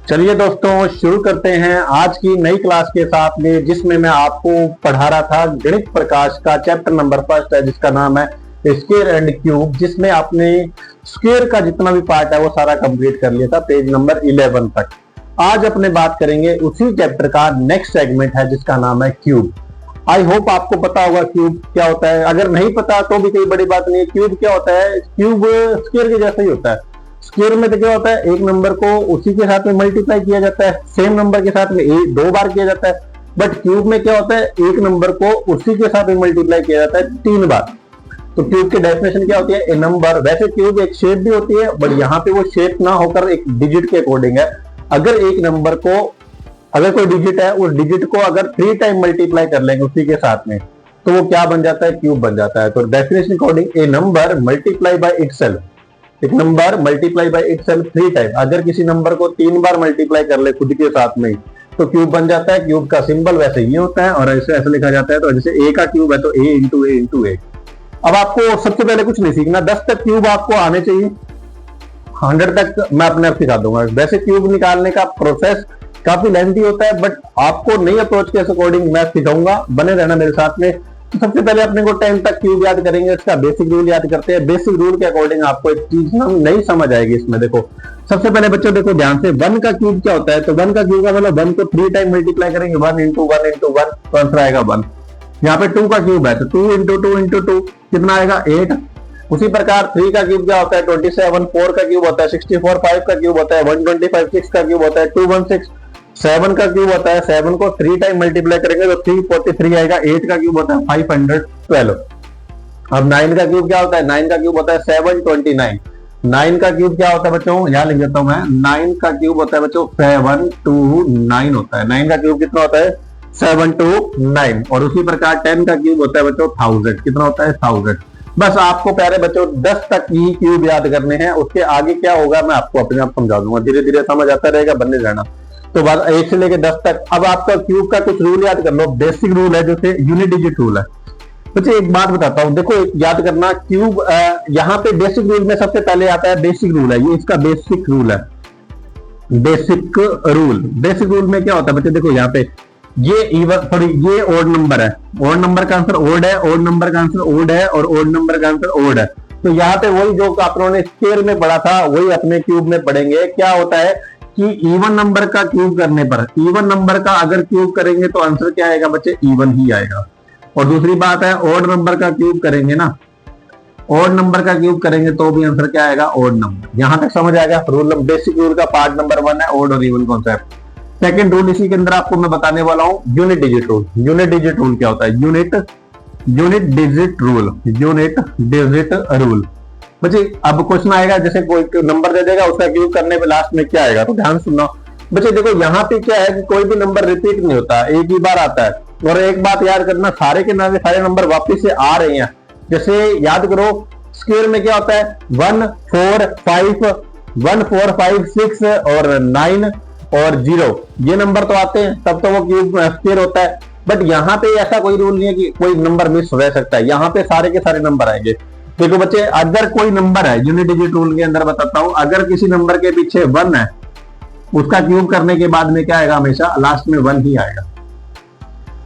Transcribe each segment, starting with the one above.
चलिए दोस्तों शुरू करते हैं आज की नई क्लास के साथ में, जिसमें मैं आपको पढ़ा रहा था गणित प्रकाश का चैप्टर नंबर फर्स्ट है, जिसका नाम है स्क्वायर एंड क्यूब, जिसमें आपने स्क्वायर का जितना भी पार्ट है वो सारा कंप्लीट कर लिया था पेज नंबर 11 तक। आज अपने बात करेंगे उसी चैप्टर का नेक्स्ट सेगमेंट है, जिसका नाम है क्यूब। आई होप आपको पता होगा क्यूब क्या होता है। अगर नहीं पता तो भी कोई बड़ी बात नहीं है। क्यूब क्या होता है? क्यूब स्क्वायर के जैसा ही होता है। स्क्वायर में तो क्या होता है, एक नंबर को उसी के साथ में मल्टीप्लाई किया जाता है, सेम नंबर के साथ में दो बार किया जाता है। बट क्यूब में क्या होता है, एक नंबर को उसी के साथ में मल्टीप्लाई किया जाता है 3 बार। तो क्यूब की डेफिनेशन क्या होती है? ए नंबर। वैसे क्यूब एक शेप भी होती है, बट यहाँ पे वो शेप ना होकर एक डिजिट के अकॉर्डिंग है। अगर एक नंबर को, अगर कोई डिजिट है, उस डिजिट को अगर 3 टाइम मल्टीप्लाई कर लेंगे उसी के साथ में, तो वो क्या बन जाता है? क्यूब बन जाता है। तो definition according a number multiply by itself, एक number multiply by itself 3 time. अगर किसी नंबर को 3 बार मल्टीप्लाई कर ले खुद के साथ में, तो क्यूब बन जाता है। क्यूब का सिंबल वैसे ये होता है और ऐसे लिखा जाता है। तो जैसे ए का क्यूब है तो ए इंटू ए इंटू ए। अब आपको सबसे पहले कुछ नहीं सीखना, 10 तक क्यूब आपको आने चाहिए, 100 तक मैं अपने आप सिखा दूंगा। वैसे क्यूब निकालने का प्रोसेस काफी लेंथी होता है, बट आपको नई अप्रोच के अकॉर्डिंग मैं सिखाऊंगा, बने रहना मेरे साथ में। तो सबसे पहले अपने को 10 तक क्यूब याद करेंगे, इसका बेसिक रूल याद करते हैं। बेसिक रूल के अकॉर्डिंग आपको एक चीज नहीं समझ आएगी इसमें। देखो सबसे पहले बच्चों देखो ध्यान से, 1 का क्यूब क्या होता है? तो 1 का क्यूब का मतलब 1 को 3 टाइम मल्टीप्लाई करेंगे, 1 इंटू 1 इंटू 1, तो आंसर आएगा 1। यहाँ पे 2 का क्यूब है तो 2 इंटू 2 इंटू 2 कितना आएगा? 8। उसी प्रकार 3 का क्यूब क्या होता है? 27। 4 का क्यूब होता है 64। 5 का क्यूब होता है 125। 6 का क्यूब होता है 216। 7 का क्यूब होता है, 7 को 3 टाइम मल्टीप्लाई करेंगे तो 343 आएगा। 8 का क्यूब होता है 512। अब 9 का क्यूब क्या होता है? 9 का क्यूब होता है 729। 9 का क्यूब क्या होता है बच्चों? यहां लिख देता हूं मैं। 9 का क्यूब होता है बच्चों 729 होता है। 9 का क्यूब कितना होता है? 729। और उसी प्रकार 10 का क्यूब होता है बच्चों 1000। कितना होता है? 1000। बस आपको प्यारे बच्चों 10 तक ही क्यूब याद करने हैं। उसके आगे क्या होगा मैं आपको अपने आप समझा दूंगा, धीरे धीरे समझ आता रहेगा, बने रहना। तो बात 1 से लेकर 10 तक। अब आपका क्यूब का कुछ रूल याद कर लो। बेसिक रूल है जैसे यूनिट डिजिट रूल है। बच्चे एक बात बताता हूं, देखो याद करना क्यूब, यहाँ पे बेसिक रूल में सबसे पहले आता है बेसिक रूल है, ये इसका बेसिक रूल है। बेसिक रूल, बेसिक रूल में क्या होता है बच्चे? देखो यहाँ पे ये ये ओड नंबर है, ओड नंबर का आंसर ओड है, ओड नंबर का आंसर ओड है, और ओड नंबर का आंसर ओड है। तो यहाँ पे वही जो आपने स्क्वायर में पढ़ा था वही अपने क्यूब में पढ़ेंगे। क्या होता है कि इवन नंबर का क्यूब करने पर, इवन नंबर का अगर क्यूब करेंगे तो आंसर क्या आएगा बच्चे? इवन ही आएगा। और दूसरी बात है, ओड नंबर का क्यूब करेंगे ना, ओड नंबर का क्यूब करेंगे तो भी आंसर क्या आएगा? Odd number. यहां तक समझ आएगा? रूल बेसिक रूल का पार्ट नंबर 1 है ओड और इवन कॉन्सेप्ट। सेकंड रूल इसी के अंदर आपको मैं बताने वाला हूं, unit digit rule. Unit digit rule क्या होता है? Unit digit rule, unit digit rule. बच्चे अब क्वेश्चन आएगा, जैसे कोई नंबर दे देगा, उसका क्यूब करने पे लास्ट में क्या आएगा, तो ध्यान सुनना बच्चे। देखो यहाँ पे क्या है कि कोई भी नंबर रिपीट नहीं होता, एक ही बार आता है। और एक बात याद करना, सारे के सारे नंबर वापिस से आ रहे हैं। जैसे याद करो स्क्वायर में क्या होता है? 1 4 5 1 4 5 6 और 9 और 0, ये नंबर तो आते हैं, तब तो वो क्यूब स्क्वायर होता है। बट यहाँ पे ऐसा कोई रूल नहीं है कि कोई नंबर मिस रह सकता है, यहाँ पे सारे के सारे नंबर आएंगे। देखो बच्चे, अगर कोई नंबर है, यूनिट डिजिट रूल के अंदर बताता हूं, अगर किसी नंबर के पीछे 1 है, उसका क्यूब करने के बाद में क्या आएगा? हमेशा लास्ट में 1 ही आएगा।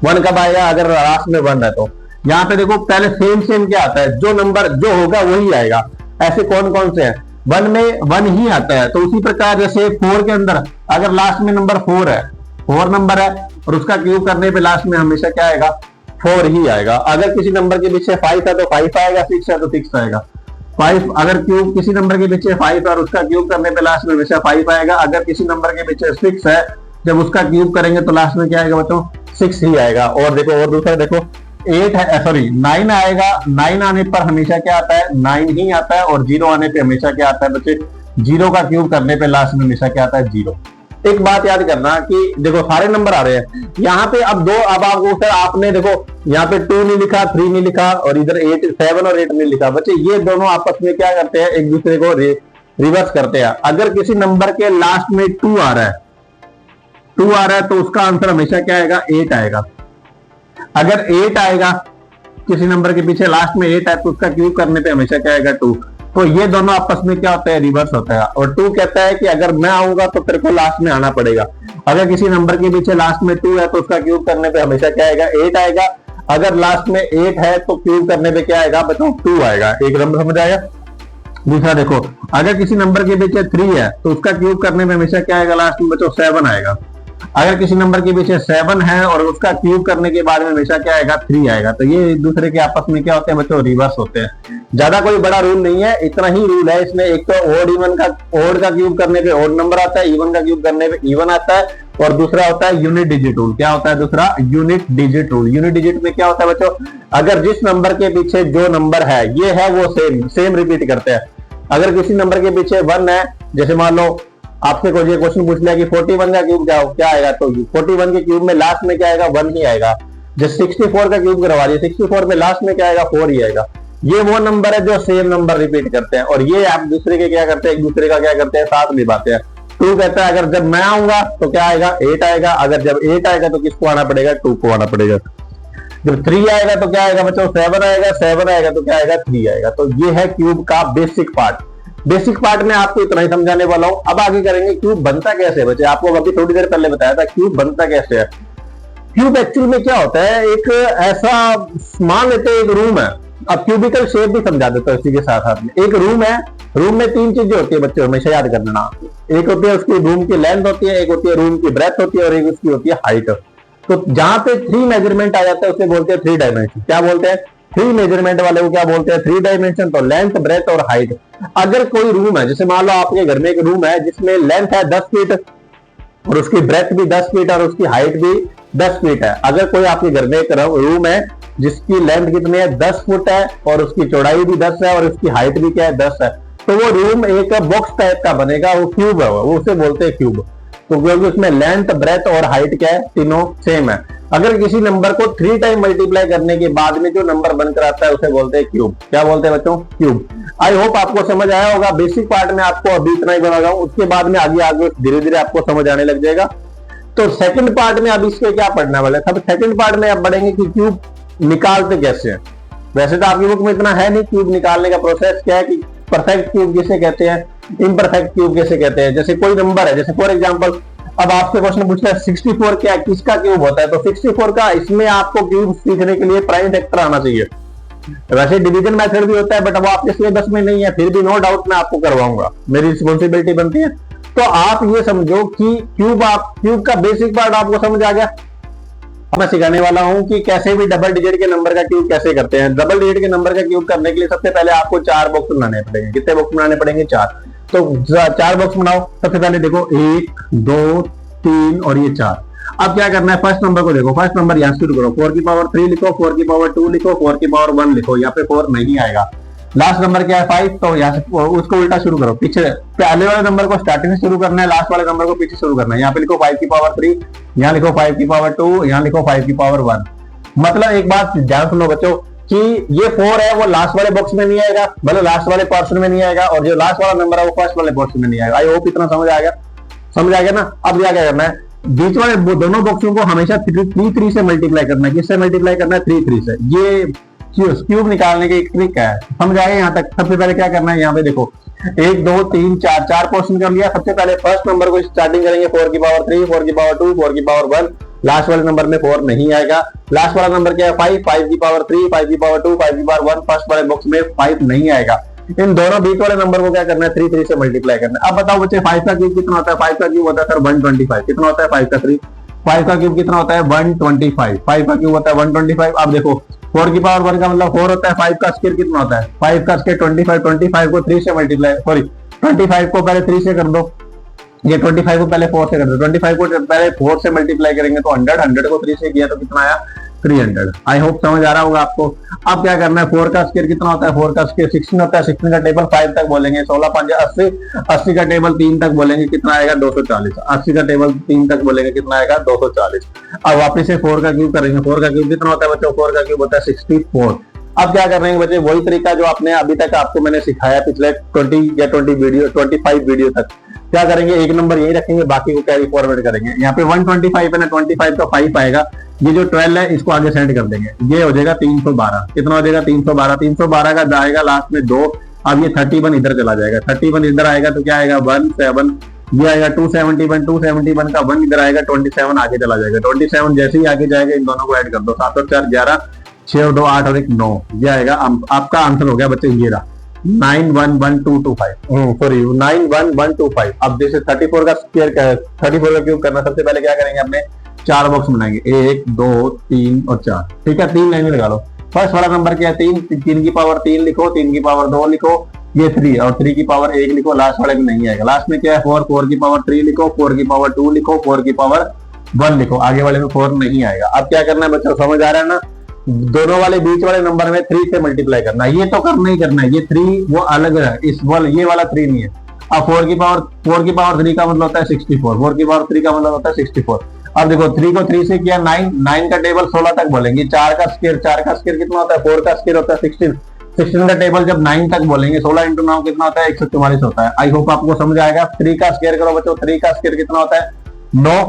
1 कब आएगा? अगर लास्ट में 1 है तो। यहाँ पे देखो पहले सेम क्या आता है? जो नंबर जो होगा वही आएगा। ऐसे कौन कौन से हैं? 1 में 1 ही आता है। तो उसी प्रकार जैसे 4 के अंदर अगर लास्ट में नंबर 4 है, 4 नंबर है, और उसका क्यूब करने पे लास्ट में हमेशा क्या आएगा? 4 ही आएगा। अगर किसी नंबर के पीछे 5 है तो 5 आएगा, 6 है तो 6 आएगा। 5 अगर क्यूब किसी नंबर के पीछे 5 और उसका क्यूब करने पे लास्ट में हमेशा 5 आएगा। अगर किसी नंबर के पीछे 6 है, जब उसका क्यूब करेंगे तो लास्ट में क्या आएगा बच्चों? 6 ही आएगा। और देखो, और दूसरा देखो 8 है, सॉरी 9 आएगा। 9 आने पर हमेशा क्या आता है? 9 ही आता है। और 0 आने पे हमेशा क्या आता है बच्चे? 0 का क्यूब करने पे लास्ट में हमेशा क्या आता है? 0। एक बात याद करना कि देखो सारे नंबर आ रहे हैं यहाँ पे। अब आपको सर आपने देखो यहाँ पे 2 नहीं लिखा, 3 नहीं लिखा, और इधर 8 7 और 8 नहीं लिखा। बच्चे ये दोनों आपस में क्या करते हैं? एक दूसरे को रिवर्स करते हैं। अगर किसी नंबर के लास्ट में 2 आ रहा है, 2 आ रहा है, तो उसका आंसर हमेशा क्या आएगा? 8 आएगा। अगर 8 आएगा, किसी नंबर के पीछे लास्ट में 8 है, तो उसका क्यूब करने पे हमेशा क्या आएगा? 2। तो ये दोनों आपस में क्या होता है, रिवर्स होता है। और 2 कहता है कि अगर मैं आऊंगा तो तेरे को लास्ट में आना पड़ेगा। अगर किसी नंबर के पीछे लास्ट में 2 है तो उसका क्यूब करने पे हमेशा क्या आएगा, 8 आएगा। अगर लास्ट में 8 है तो क्यूब करने पे क्या आएगा बताओ, 2 आएगा। एक नंबर समझ आएगा। दूसरा देखो, अगर किसी नंबर के पीछे 3 है तो उसका क्यूब करने में हमेशा क्या आएगा, लास्ट में बच्चों 7 आएगा। अगर किसी नंबर के पीछे 7 है और उसका क्यूब करने के बाद में हमेशा क्या आएगा, 3 आएगा। तो ये एक दूसरे के आपस में क्या होते हैं बच्चों, रिवर्स होते हैं। ज्यादा कोई बड़ा रूल नहीं है, इतना ही रूल है इसमें। एक तो ओड का क्यूब करने पे ओड नंबर आता है, इवन का क्यूब करने पे इवन आता है, और दूसरा होता है यूनिट डिजिट रूल। क्या होता है दूसरा, unit digit rule. Unit digit में क्या होता है बच्चों, अगर जिस नंबर के पीछे जो नंबर है ये है वो सेम रिपीट करते हैं। अगर किसी नंबर के पीछे 1 है, जैसे मान लो आपसे कोई ये क्वेश्चन पूछ लिया कि 41 का क्यूब क्या आएगा, तो 41 के क्यूब में लास्ट में क्या आएगा, 1 ही आएगा। जैसे 64 का क्यूब करवा रही है, 64 में लास्ट में क्या आएगा, 4 ही आएगा। ये वो नंबर है जो सेम नंबर रिपीट करते हैं, और ये आप दूसरे के क्या करते हैं, एक दूसरे का क्या करते हैं, साथ निभाते हैं। 2 कहता है अगर जब मैं आऊंगा तो क्या आएगा, 8 आएगा। अगर जब 8 आएगा तो किसको आना पड़ेगा, 2 को आना पड़ेगा। जब 3 आएगा तो क्या आएगा बच्चों, 7 आएगा। 7 आएगा तो क्या आएगा, 3 आएगा। तो ये है क्यूब का बेसिक पार्ट। बेसिक पार्ट में आपको इतना ही समझाने वाला हूं। अब आगे करेंगे क्यूब बनता कैसे है बच्चे। आपको अभी थोड़ी देर पहले बताया था क्यूब बनता कैसे है। क्यूब एक्चुअल में क्या होता है, एक ऐसा मान लेते हैं एक रूम है। अब क्यूबिकल शेप भी समझा देता हूं इसी के साथ साथ में। एक रूम है, रूम में 3 चीजें होती है बच्चों, हमेशा याद करना। एक होती है उसकी रूम की लेंथ होती है, एक होती है रूम की ब्रेथ होती है, और एक उसकी होती है हाइट। तो जहां पे 3 मेजरमेंट आ जाता है उसे बोलते हैं 3 डायमेंशन। क्या बोलते हैं, 3 मेजरमेंट वाले को क्या बोलते हैं, 3 डायमेंशन। तो लेंथ, ब्रेथ और हाइट। अगर कोई रूम है, जैसे मान लो आपके घर में एक रूम है जिसमें लेंथ है 10 फीट और उसकी ब्रेथ भी 10 फीट और उसकी हाइट भी 10 फीट है। अगर कोई आपके घर में एक रूम है जिसकी लेंथ कितनी है, 10 फुट है, और उसकी चौड़ाई भी 10 है और उसकी हाइट भी क्या है, 10 है, तो वो रूम एक बॉक्स टाइप का बनेगा, वो क्यूब है, वो उसे बोलते हैं क्यूब। तो क्योंकि उसमें लेंथ, ब्रेथ और हाइट क्या है, तीनों सेम है। अगर किसी नंबर को 3 टाइम मल्टीप्लाई करने के बाद में जो नंबर बनकर आता है उसे बोलते हैं क्यूब। क्या बोलते हैं बच्चों, क्यूब। आई होप आपको समझ आया होगा। बेसिक पार्ट में आपको अभी इतना ही बना रहा हूं, उसके बाद में आगे आगे धीरे धीरे आपको समझ आने लग जाएगा। तो सेकंड पार्ट में अब इसके क्या पढ़ने वाले, सब सेकंड पार्ट में अब बढ़ेंगे कि क्यूब निकालते कैसे हैं। वैसे तो आपकी बुक में इतना है नहीं क्यूब निकालने का प्रोसेस क्या है, कि परफेक्ट क्यूब किसे कहते हैं, इम्परफेक्ट क्यूब कैसे कहते हैं। जैसे कोई नंबर है, जैसे फॉर एग्जांपल अब आपसे क्वेश्चन पूछता है 64 क्या किसका क्यूब होता है, तो 64 का, इसमें आपको क्यूब सीखने के लिए प्राइम फैक्टर आना चाहिए। वैसे डिवीजन मेथड भी होता है बट वो आपके सिलेबस में नहीं है, फिर भी नो डाउट मैं आपको करवाऊंगा, मेरी रिस्पॉन्सिबिलिटी बनती है। तो आप ये समझो कि क्यूब का बेसिक पार्ट आपको समझ आ गया। मैं सिखाने वाला हूं कि कैसे भी डबल डिजिट के नंबर का क्यूब कैसे करते हैं। डबल डिजिट के नंबर का क्यूब करने के लिए सबसे पहले आपको 4 बॉक्स बनाने पड़ेंगे। कितने बॉक्स बनाने पड़ेंगे, 4। तो 4 बॉक्स बनाओ। सबसे पहले देखो 1, 2, 3 और ये 4। अब क्या करना है, फर्स्ट नंबर को देखो। फर्स्ट नंबर यहां शुरू करो, 4 की पावर 3 लिखो, 4 की पावर 2 लिखो, 4 की पावर 1 लिखो। यहाँ पे 4 नहीं आएगा। लास्ट नंबर क्या है, 5, तो यहाँ से उसको उल्टा शुरू करो। पीछे पहले वाले नंबर को स्टार्टिंग से शुरू करना है, लास्ट वाले नंबर को पीछे शुरू करना है। यहाँ पे लिखो 5 की पावर 3, यहाँ लिखो 5 की पावर 2, यहाँ लिखो 5 की पावर 1। मतलब एक बात ध्यान सुनो बच्चों कि ये 4 है वो लास्ट वाले बॉक्स में नहीं आएगा, मतलब लास्ट वाले पोर्शन में नहीं आएगा, और जो लास्ट वाला नंबर है वो फर्स्ट वाले पोर्शन में नहीं आएगा। आई होप इतना समझ आ गया, समझ आ गया ना। अब क्या करना है, बीच वाले दोनों बॉक्सों को हमेशा 3 से मल्टीप्लाई करना है। किससे मल्टीप्लाई करना है, 3 से। ये क्यूब निकालने की एक ट्रिक है, समझ आए यहाँ तक। सबसे पहले क्या करना है, यहाँ पे देखो 1, 2, 3, 4 पोर्शन कर लिया। सबसे पहले फर्स्ट नंबर को स्टार्टिंग करेंगे 4 की पावर 3, 4 की पावर 2, 4 की पावर 1। लास्ट वाले नंबर में 4 नहीं आएगा। लास्ट वाला नंबर क्या है, 5, 5 की पावर 3, 5 की पावर 2, 5 की पावर 1। फर्स्ट वाले बॉक्स में 5 नहीं आएगा। इन दोनों बीच वाले नंबर को क्या करना है, 3 से मल्टीप्लाई करना है। अब बताओ बच्चे 5 का क्यूब कितना होता है, 5 का क्यूब होता है सर 125। कितना होता है 5 का 3, 5 का क्यूब कितना होता है 125। 5 का क्यूब होता है 125। अब देखो 4 की पावर 1 का मतलब 4 होता है। 5 का स्क्वायर कितना होता है, 5 का स्क्वायर 25। 25 को 3 से मल्टीप्लाई, सॉरी 25 को पहले 3 से कर दो, ये 25 को पहले 4 से कर दो। 25 को पहले 4 से मल्टीप्लाई करेंगे तो 100 को 3 से किया तो कितना आया, 300। आई होप समझ आ रहा होगा आपको। अब क्या करना है, 4 का स्क्वायर कितना होता है, 4 का स्क्वायर 16 होता है। 16 का टेबल 5 तक बोलेंगे, 16 5 80। 80 का टेबल 3 तक बोलेंगे, कितना आएगा 240। 80 का टेबल 3 तक बोलेंगे, कितना आएगा 240। अब वापस से 4 का क्यूब करेंगे। 4 का क्यूब कितना होता है बच्चों, 4 का क्यूब होता है 64। अब क्या कर रहे हैं बच्चे, वही तरीका जो आपने अभी तक आपको मैंने सिखाया पिछले 25 वीडियो तक। क्या करेंगे, एक नंबर यही रखेंगे, बाकी को कैरी फॉरवर्ड करेंगे। यहाँ पे 125 है ना, 25 का 5 आएगा। ये जो 12 है इसको आगे सेंड कर देंगे, ये हो जाएगा 312। कितना हो जाएगा 312। 312 का जाएगा लास्ट में 2, अब ये 31 इधर चला जाएगा, 31 इधर आएगा तो क्या आएगा 17, ये आएगा 271, 271 का 1 इधर आएगा, 27 आगे चला जाएगा, 27 जैसे ही आगे जाएगा इन दोनों को ऐड कर दो, 7 और 4 11, 6 और 2 8 और 1 9, ये आएगा आपका आंसर हो गया बच्चे ये रहा 911225, सॉरी 91125। अब जैसे 34 का स्क्वायर 34 का क्यूब करना, सबसे पहले क्या करेंगे अपने 4 बॉक्स बनाएंगे, 1 2 3 और 4, ठीक है 3 लाइन में लगा लो। फर्स्ट वाला नंबर क्या है 3, 3 की पावर 3 लिखो, 3 की पावर 2 लिखो, ये 3 और 3 की पावर 1 लिखो, लास्ट वाले में नहीं आएगा। लास्ट में क्या है 4, 4 की पावर 3 लिखो, 4 की पावर 2 लिखो, 4 की पावर 1 लिखो, आगे वाले में 4 नहीं आएगा। अब क्या करना है बच्चों, समझ आ रहा है ना, दोनों वाले बीच वाले नंबर में 3 से मल्टीप्लाई करना है, ये तो करना ही करना है, ये 3 वो अलग है, इस वाला ये वाला 3 नहीं है। अब 4 की पावर 3 का मतलब होता है 64, 4 की पावर 3 का मतलब होता है 64। अब देखो 3 को 3 से किया 9, 9 का टेबल 16 तक बोलेंगे, 4 का स्क्वायर कितना होता है 4 का स्क्वायर होता है 16, 16 का टेबल जब 9 तक बोलेंगे 16 इंटू 9 कितना होता है 144 होता है। आई होप आपको समझ आएगा। 3 का स्क्वायर करो बच्चों, 3 का स्क्वायर कितना होता है 9,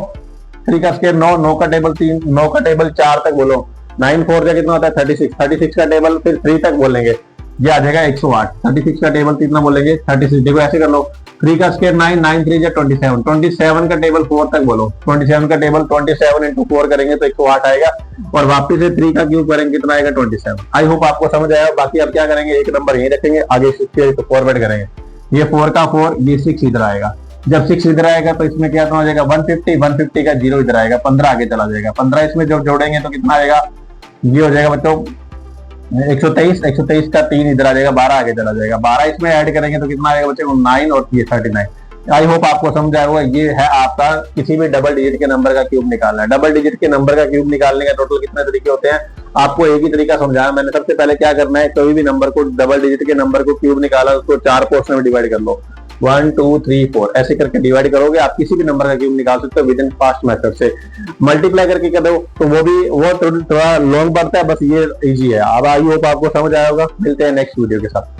3 का स्क्वायर 9, 9 का टेबल 3, 9 का टेबल 4 तक बोलो, 9 4 का कितना होता है 36, 36 का टेबल फिर 3 तक बोलेंगे, ये आ जाएगा 108, 36 का टेबल कितना बोलेंगे 36। देखो ऐसे कर लो, 3 का स्क्वायर 9, 9 3 जा 27, 27 का टेबल 4 तक बोलो, 27 का टेबल 27 इंटू 4 करेंगे तो 108 आएगा, और वापस से 3 का क्यूब करेंगे कितना आएगा 27। आई होप आपको समझ आया। बाकी अब क्या करेंगे, एक नंबर यही रखेंगे, आगे 6 तो फॉरवर्ड करेंगे, ये 4 का 4, ये 6 इधर आएगा, जब 6 इधर आएगा तो इसमें क्या हो जाएगा 150, 150 का 0 इधर आएगा, 15 आगे चला जाएगा, 15 इसमें जब जोड़ेंगे तो कितना आएगा, ये हो जाएगा बच्चों 123, 123 का 3 इधर आ जाएगा, 12 आगे चला जाएगा, 12 इसमें ऐड करेंगे तो कितना आएगा बच्चों 9 और ये 39। आई होप आपको समझ आया होगा। ये है आपका किसी भी डबल डिजिट के नंबर का क्यूब निकालना है। डबल डिजिट के नंबर का क्यूब निकालने का टोटल कितने तरीके होते हैं, आपको एक ही तरीका समझाया मैंने। सबसे पहले क्या करना है, कोई भी नंबर को डबल डिजिट के नंबर को क्यूब निकाला, उसको 4 पोर्शन में डिवाइड कर लो, 1 2 3 4 ऐसे करके डिवाइड करोगे, आप किसी भी नंबर का क्यूब निकाल सकते हो विद इन फास्ट मेथड से। मल्टीप्लाई करके कर दो तो वो थोड़ा लॉन्ग पड़ता है, बस ये इजी है। अब आई होप आपको समझ आया होगा। मिलते हैं नेक्स्ट वीडियो के साथ।